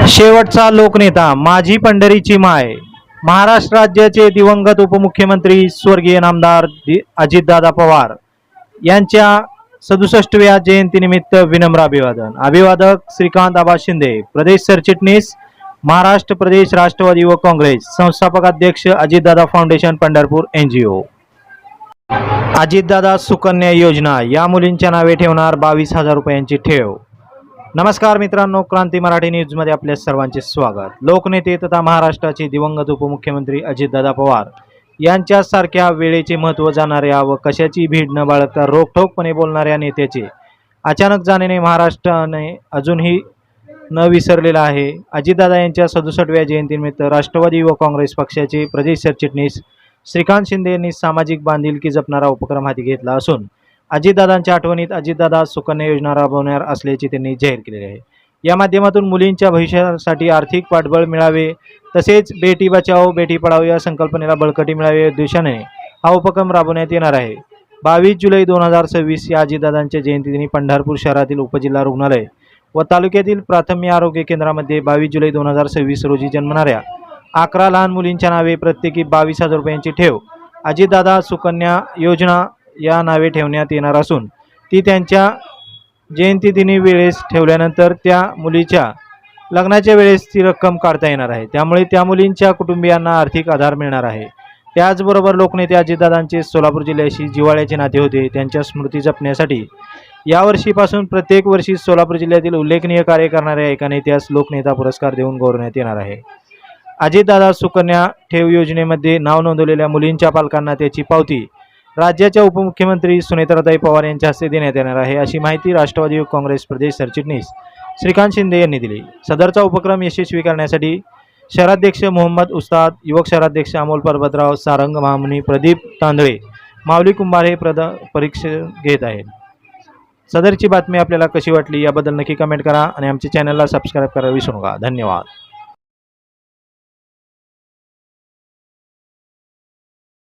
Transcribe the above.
शेवटचा लोकनेता, माजी पंढरीची माय, महाराष्ट्र राज्याचे दिवंगत उपमुख्यमंत्री स्वर्गीय नामदार अजितदादा पवार यांच्या 67व्या जयंतीनिमित्त विनम्र अभिवादन. अभिवादक श्रीकांत आबा शिंदे, प्रदेश सरचिटणीस, महाराष्ट्र प्रदेश राष्ट्रवादी युवक काँग्रेस, संस्थापक अध्यक्ष अजितदादा फाउंडेशन पंढरपूर NGO. अजितदादा सुकन्या योजना, या मुलींच्या नावे ठेवणार 22,000 रुपयांची ठेव. नमस्कार मित्रांनो, क्रांती मराठी न्यूजमध्ये आपल्या सर्वांचे स्वागत. लोकनेते तथा महाराष्ट्राचे दिवंगत उपमुख्यमंत्री अजितदादा पवार यांच्यासारख्या वेळेचे महत्त्व जाणणाऱ्या व कशाची भीड न बाळगता रोखठोकपणे बोलणाऱ्या नेत्याचे अचानक जाण्याने महाराष्ट्राने अजूनही न विसरलेला आहे. अजितदादा यांच्या 67व्या जयंतीनिमित्त राष्ट्रवादी युवक काँग्रेस पक्षाचे प्रदेश सरचिटणीस श्रीकांत शिंदे यांनी सामाजिक बांधिलकी जपणारा उपक्रम हाती घेतला असून अजितदादांच्या आठवणीत अजितदादा सुकन्या योजना राबवणार असल्याचे त्यांनी जाहीर केलेले आहे. या माध्यमातून मुलींच्या भविष्यासाठी आर्थिक पाठबळ मिळावे तसेच बेटी बचाओ बेटी पढाओ या संकल्पनेला बळकटी मिळावी या उद्देशाने हा उपक्रम राबवण्यात येणार आहे. 22 जुलै 2026 या अजितदादांच्या जयंतीदिनी पंढरपूर शहरातील उपजिल्हा रुग्णालय व तालुक्यातील प्राथमिक आरोग्य केंद्रामध्ये 22 जुलै 2026 रोजी जन्मणाऱ्या 11 लहान मुलींच्या नावे प्रत्येकी 22,000 रुपयांची ठेव अजितदादा सुकन्या योजना या नावे ठेवण्यात येणार असून ती त्यांच्या जयंतीदिनी वेळेस ठेवल्यानंतर त्या मुलीच्या लग्नाच्या वेळेस ती रक्कम काढता येणार आहे. त्यामुळे त्या मुलींच्या कुटुंबियांना आर्थिक आधार मिळणार आहे. त्याचबरोबर लोकनेते अजितदादांचे सोलापूर जिल्ह्याशी जिव्हाळ्याचे नाते होते. त्यांच्या स्मृती जपण्यासाठी यावर्षीपासून प्रत्येक वर्षी सोलापूर जिल्ह्यातील उल्लेखनीय कार्य करणाऱ्या एका नेत्यास लोकनेता पुरस्कार देऊन गौरवण्यात येणार आहे. अजितदादा सुकन्या ठेव योजनेमध्ये नाव नोंदवलेल्या मुलींच्या पालकांना त्याची पावती राज्याच्या उपमुख्यमंत्री सुनेत्राताई पवार यांच्या हस्ते देण्यात येणार आहे, अशी माहिती राष्ट्रवादी युवक काँग्रेस प्रदेश सरचिटणीस श्रीकांत शिंदे यांनी दिली. सदरचा उपक्रम यशस्वी करण्यासाठी शहराध्यक्ष मोहम्मद उस्ताद, युवक शहराध्यक्ष अमोल पर्वतराव, सारंग महामुनी, प्रदीप तांदळे, माऊली कुंभार हे परीक्षा घेत आहेत. सदरची बातमी आपल्याला कशी वाटली याबद्दल नक्की कमेंट करा आणि आमच्या चॅनलला सबस्क्राईब करायला विसरू नका. धन्यवाद.